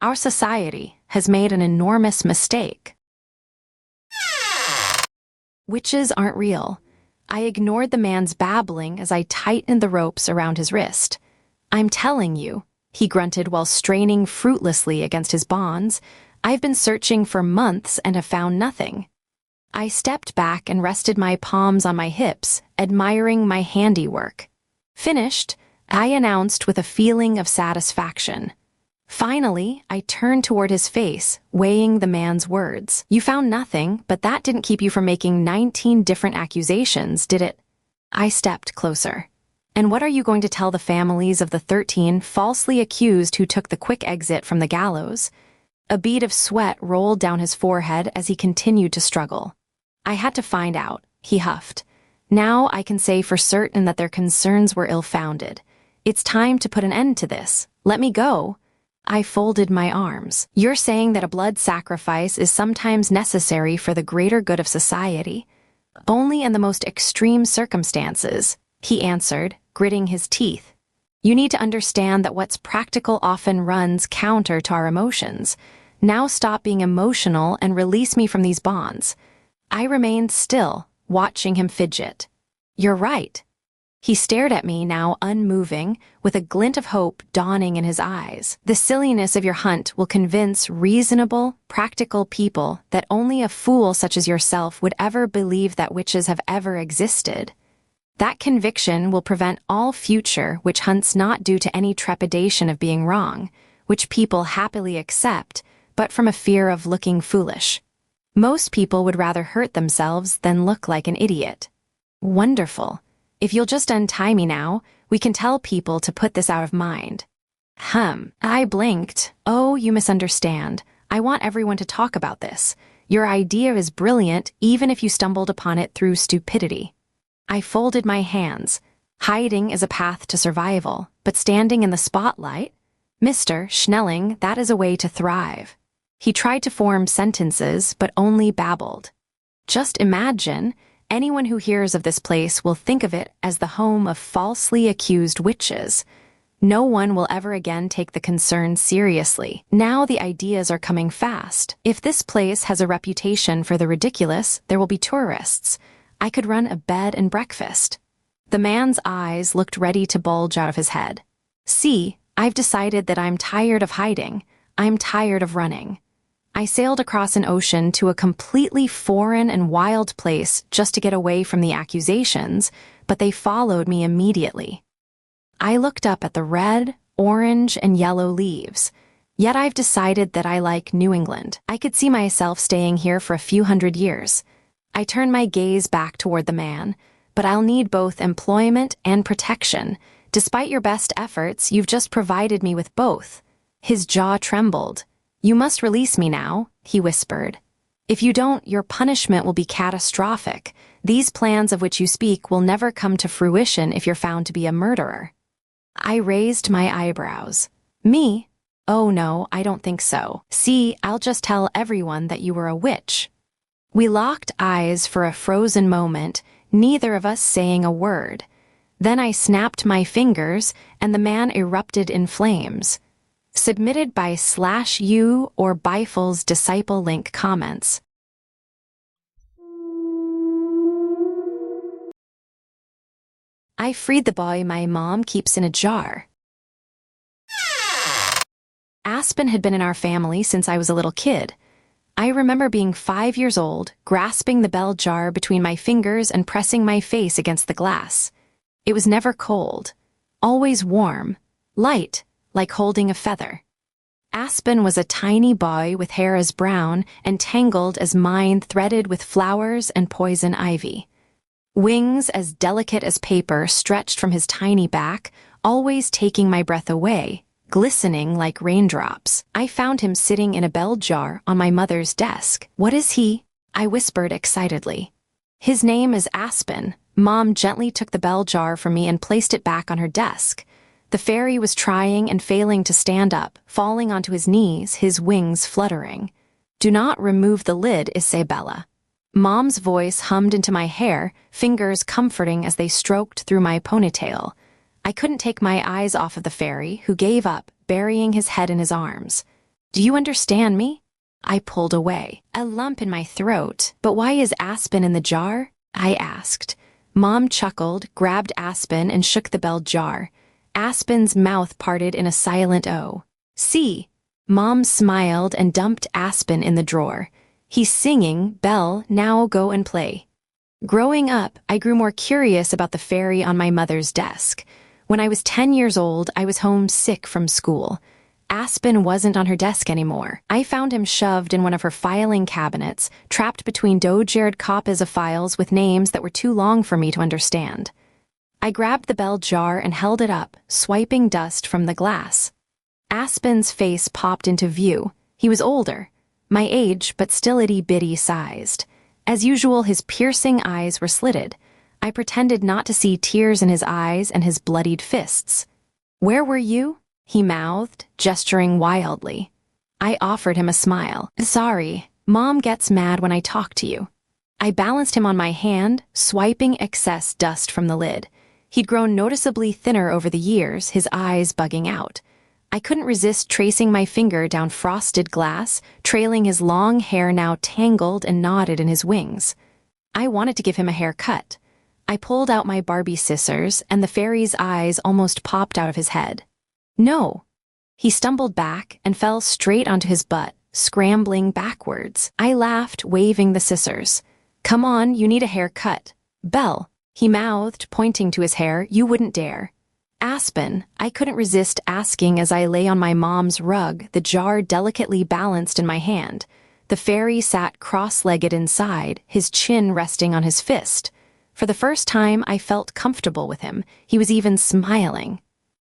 Our society has made an enormous mistake. Witches aren't real. I ignored the man's babbling as I tightened the ropes around his wrist. I'm telling you, he grunted while straining fruitlessly against his bonds, I've been searching for months and have found nothing. I stepped back and rested my palms on my hips, admiring my handiwork. Finished, I announced with a feeling of satisfaction. Finally, I turned toward his face, weighing the man's words. You found nothing, but that didn't keep you from making 19 different accusations, did it? I stepped closer. And what are you going to tell the families of the 13 falsely accused who took the quick exit from the gallows? A bead of sweat rolled down his forehead as he continued to struggle. I had to find out, he huffed. Now I can say for certain that their concerns were ill-founded. It's time to put an end to this. Let me go. I folded my arms. You're saying that a blood sacrifice is sometimes necessary for the greater good of society? Only in the most extreme circumstances, he answered, gritting his teeth. You need to understand that what's practical often runs counter to our emotions. Now stop being emotional and release me from these bonds. I remained still, watching him fidget. You're right. He stared at me, now unmoving, with a glint of hope dawning in his eyes. The silliness of your hunt will convince reasonable, practical people that only a fool such as yourself would ever believe that witches have ever existed. That conviction will prevent all future witch hunts not due to any trepidation of being wrong, which people happily accept, but from a fear of looking foolish. Most people would rather hurt themselves than look like an idiot. Wonderful. If you'll just untie me now, we can tell people to put this out of mind. I blinked. Oh, you misunderstand. I want everyone to talk about this. Your idea is brilliant, even if you stumbled upon it through stupidity. I folded my hands. Hiding is a path to survival, but standing in the spotlight? Mr. Schnelling, that is a way to thrive. He tried to form sentences, but only babbled. Just imagine, anyone who hears of this place will think of it as the home of falsely accused witches. No one will ever again take the concern seriously. Now the ideas are coming fast. If this place has a reputation for the ridiculous, there will be tourists. I could run a bed and breakfast. The man's eyes looked ready to bulge out of his head. See, I've decided that I'm tired of hiding. I'm tired of running. I sailed across an ocean to a completely foreign and wild place just to get away from the accusations, but they followed me immediately. I looked up at the red, orange, and yellow leaves. Yet I've decided that I like New England. I could see myself staying here for a few hundred years. I turned my gaze back toward the man, but I'll need both employment and protection. Despite your best efforts, you've just provided me with both. His jaw trembled. You must release me now, he whispered. If you don't, your punishment will be catastrophic. These plans of which you speak will never come to fruition if you're found to be a murderer. I raised my eyebrows. Me? Oh no, I don't think so. See, I'll just tell everyone that you were a witch. We locked eyes for a frozen moment, neither of us saying a word. Then I snapped my fingers, and the man erupted in flames. Submitted by /U or Bifle's Disciple Link comments. I freed the boy my mom keeps in a jar. Aspen had been in our family since I was a little kid. I remember being 5 years old, grasping the bell jar between my fingers and pressing my face against the glass. It was never cold, always warm, light, like holding a feather. Aspen was a tiny boy with hair as brown and tangled as mine, threaded with flowers and poison ivy. Wings as delicate as paper stretched from his tiny back, always taking my breath away, glistening like raindrops. I found him sitting in a bell jar on my mother's desk. What is he? I whispered excitedly. His name is Aspen. Mom gently took the bell jar from me and placed it back on her desk. The fairy was trying and failing to stand up, falling onto his knees, his wings fluttering. Do not remove the lid, Isabella. Mom's voice hummed into my hair, fingers comforting as they stroked through my ponytail. I couldn't take my eyes off of the fairy, who gave up, burying his head in his arms. Do you understand me? I pulled away, a lump in my throat. But why is Aspen in the jar? I asked. Mom chuckled, grabbed Aspen, and shook the bell jar. Aspen's mouth parted in a silent O. See? Mom smiled and dumped Aspen in the drawer. He's singing, Belle, now go and play. Growing up, I grew more curious about the fairy on my mother's desk. When I was 10 years old, I was home sick from school. Aspen wasn't on her desk anymore. I found him shoved in one of her filing cabinets, trapped between doe-jared copies of files with names that were too long for me to understand. I grabbed the bell jar and held it up, swiping dust from the glass. Aspen's face popped into view. He was older, my age, but still itty-bitty sized. As usual, his piercing eyes were slitted. I pretended not to see tears in his eyes and his bloodied fists. "Where were you?" he mouthed, gesturing wildly. I offered him a smile. "Sorry, Mom gets mad when I talk to you." I balanced him on my hand, swiping excess dust from the lid. He'd grown noticeably thinner over the years, his eyes bugging out. I couldn't resist tracing my finger down frosted glass, trailing his long hair now tangled and knotted in his wings. I wanted to give him a haircut. I pulled out my Barbie scissors, and the fairy's eyes almost popped out of his head. "No." He stumbled back and fell straight onto his butt, scrambling backwards. I laughed, waving the scissors. "Come on, you need a haircut. Belle," he mouthed, pointing to his hair, "you wouldn't dare." "Aspen," I couldn't resist asking as I lay on my mom's rug, the jar delicately balanced in my hand. The fairy sat cross-legged inside, his chin resting on his fist. For the first time, I felt comfortable with him. He was even smiling.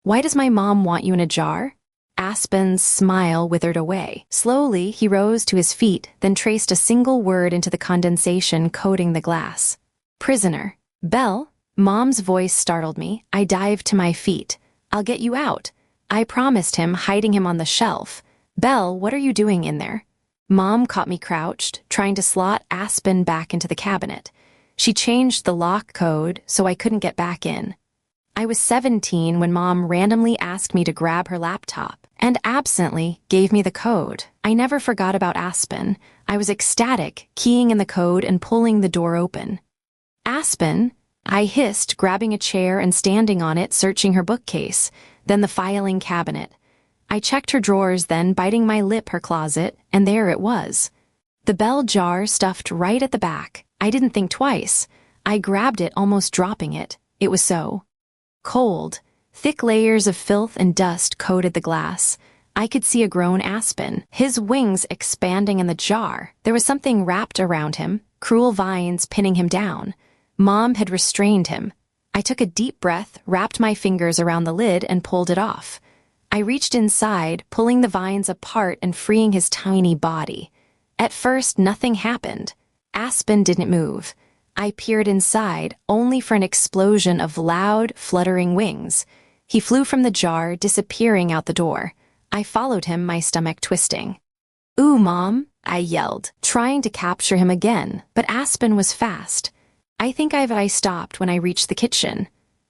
"Why does my mom want you in a jar?" Aspen's smile withered away. Slowly, he rose to his feet, then traced a single word into the condensation coating the glass. "Prisoner." "Belle?" Mom's voice startled me. I dived to my feet. "I'll get you out," I promised him, hiding him on the shelf. "Belle, what are you doing in there?" Mom caught me crouched, trying to slot Aspen back into the cabinet. She changed the lock code so I couldn't get back in. I was 17 when Mom randomly asked me to grab her laptop and absently gave me the code. I never forgot about Aspen. I was ecstatic, keying in the code and pulling the door open. "Aspen," I hissed, grabbing a chair and standing on it, searching her bookcase, then the filing cabinet. I checked her drawers, then biting my lip her closet, and there it was. The bell jar stuffed right at the back. I didn't think twice. I grabbed it, almost dropping it. It was so cold. Thick layers of filth and dust coated the glass. I could see a grown Aspen, his wings expanding in the jar. There was something wrapped around him, cruel vines pinning him down. Mom had restrained him. I took a deep breath, wrapped my fingers around the lid, and pulled it off. I reached inside, pulling the vines apart and freeing his tiny body. At first, nothing happened. Aspen didn't move. I peered inside, only for an explosion of loud, fluttering wings. He flew from the jar, disappearing out the door. I followed him, my stomach twisting. "Ooh, Mom," I yelled, trying to capture him again, but Aspen was fast. I think I stopped when I reached the kitchen.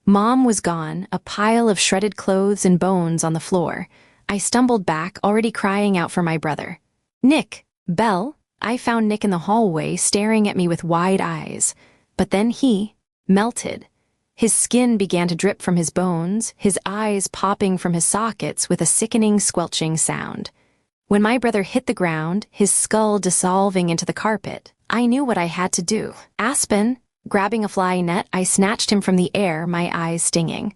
Mom was gone, a pile of shredded clothes and bones on the floor. I stumbled back, already crying out for my brother. "Nick!" "Belle?" I found Nick in the hallway, staring at me with wide eyes. But then he melted. His skin began to drip from his bones, his eyes popping from his sockets with a sickening, squelching sound. When my brother hit the ground, his skull dissolving into the carpet, I knew what I had to do. "Aspen!" Grabbing a fly net, I snatched him from the air, my eyes stinging.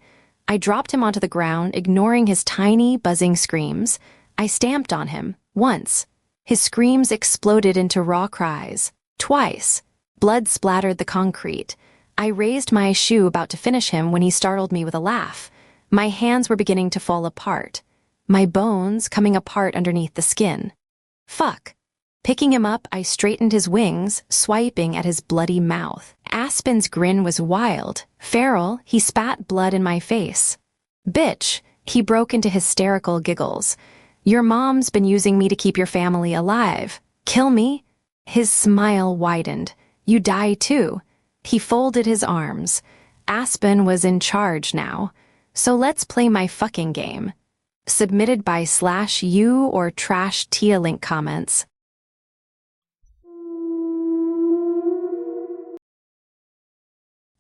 I dropped him onto the ground, ignoring his tiny, buzzing screams. I stamped on him, once. His screams exploded into raw cries. Twice. Blood splattered the concrete. I raised my shoe about to finish him when he startled me with a laugh. My hands were beginning to fall apart, my bones coming apart underneath the skin. "Fuck." Picking him up, I straightened his wings, swiping at his bloody mouth. Aspen's grin was wild. Feral, he spat blood in my face. "Bitch," he broke into hysterical giggles. "Your mom's been using me to keep your family alive. Kill me?" His smile widened. "You die too." He folded his arms. Aspen was in charge now. "So let's play my fucking game." Submitted by /u or trash Tia link comments.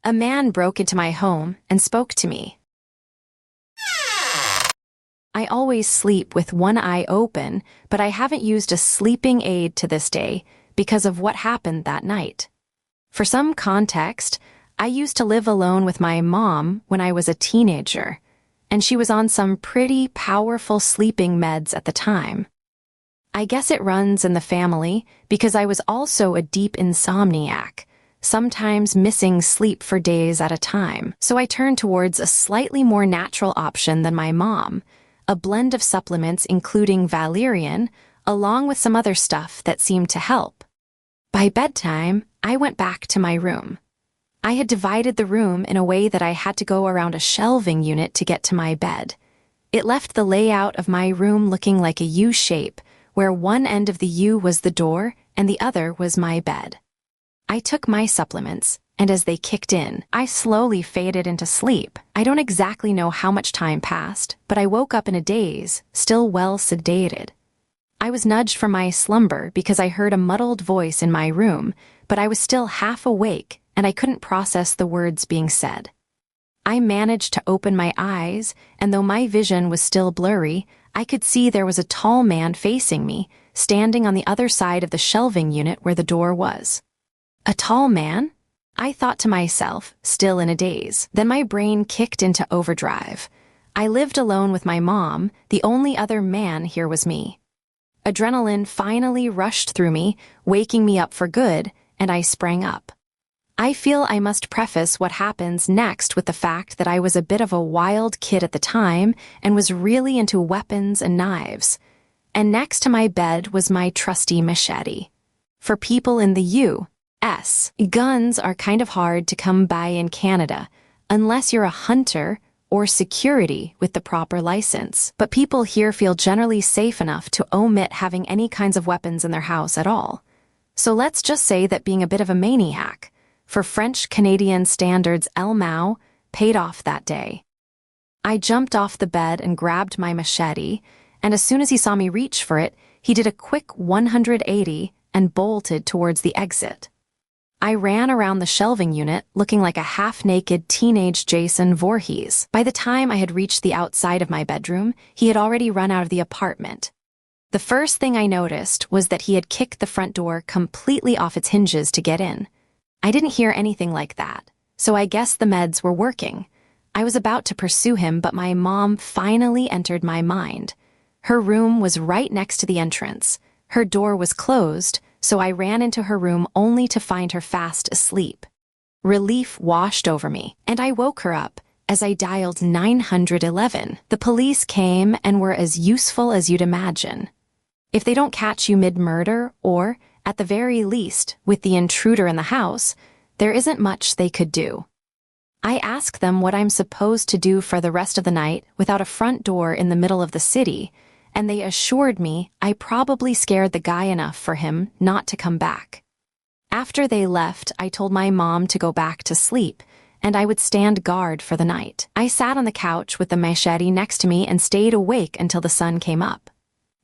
A man broke into my home and spoke to me. I always sleep with one eye open, but I haven't used a sleeping aid to this day because of what happened that night. For some context, I used to live alone with my mom when I was a teenager, and she was on some pretty powerful sleeping meds at the time. I guess it runs in the family because I was also a deep insomniac, sometimes missing sleep for days at a time. So I turned towards a slightly more natural option than my mom, a blend of supplements including valerian, along with some other stuff that seemed to help. By bedtime, I went back to my room. I had divided the room in a way that I had to go around a shelving unit to get to my bed. It left the layout of my room looking like a U shape, where one end of the U was the door and the other was my bed. I took my supplements, and as they kicked in, I slowly faded into sleep. I don't exactly know how much time passed, but I woke up in a daze, still well sedated. I was nudged from my slumber because I heard a muddled voice in my room, but I was still half awake and I couldn't process the words being said. I managed to open my eyes, and though my vision was still blurry, I could see there was a tall man facing me, standing on the other side of the shelving unit where the door was. A tall man? I thought to myself, still in a daze. Then my brain kicked into overdrive. I lived alone with my mom. The only other man here was me. Adrenaline finally rushed through me, waking me up for good, and I sprang up. I feel I must preface what happens next with the fact that I was a bit of a wild kid at the time and was really into weapons and knives. And next to my bed was my trusty machete. For people in the U.S., guns are kind of hard to come by in Canada, unless you're a hunter or security with the proper license. But people here feel generally safe enough to omit having any kinds of weapons in their house at all. So let's just say that being a bit of a maniac, for French-Canadian standards El Mao, paid off that day. I jumped off the bed and grabbed my machete, and as soon as he saw me reach for it, he did a quick 180 and bolted towards the exit. I ran around the shelving unit looking like a half-naked teenage Jason Voorhees. By the time I had reached the outside of my bedroom, he had already run out of the apartment. The first thing I noticed was that he had kicked the front door completely off its hinges to get in. I didn't hear anything like that, so I guess the meds were working. I was about to pursue him, but my mom finally entered my mind. Her room was right next to the entrance. Her door was closed, so I ran into her room only to find her fast asleep. Relief washed over me, and I woke her up as I dialed 911. The police came and were as useful as you'd imagine. If they don't catch you mid-murder, or, at the very least, with the intruder in the house, there isn't much they could do. I asked them what I'm supposed to do for the rest of the night without a front door in the middle of the city, and they assured me I probably scared the guy enough for him not to come back. After they left, I told my mom to go back to sleep, and I would stand guard for the night. I sat on the couch with the machete next to me and stayed awake until the sun came up.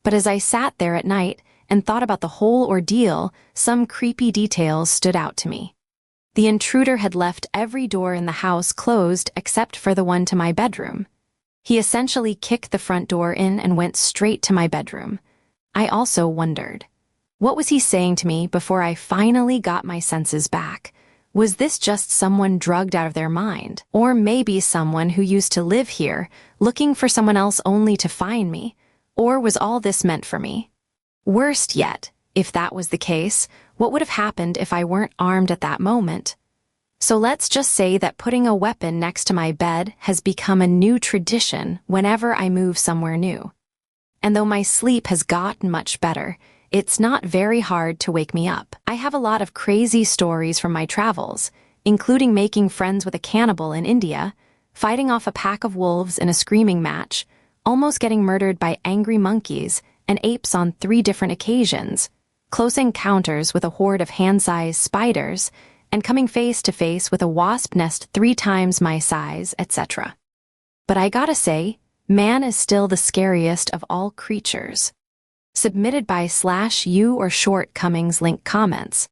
But as I sat there at night and thought about the whole ordeal, some creepy details stood out to me. The intruder had left every door in the house closed except for the one to my bedroom. He essentially kicked the front door in and went straight to my bedroom. I also wondered, what was he saying to me before I finally got my senses back? Was this just someone drugged out of their mind? Or maybe someone who used to live here, looking for someone else only to find me? Or was all this meant for me? Worst yet, if that was the case, what would have happened if I weren't armed at that moment? So let's just say that putting a weapon next to my bed has become a new tradition whenever I move somewhere new. And though my sleep has gotten much better, it's not very hard to wake me up. I have a lot of crazy stories from my travels, including making friends with a cannibal in India, fighting off a pack of wolves in a screaming match, almost getting murdered by angry monkeys and apes on 3 different occasions, close encounters with a horde of hand-sized spiders, and coming face to face with a wasp nest 3 times my size, etc. But I gotta say, Man is still the scariest of all creatures. Submitted by /u or shortcomings link comments.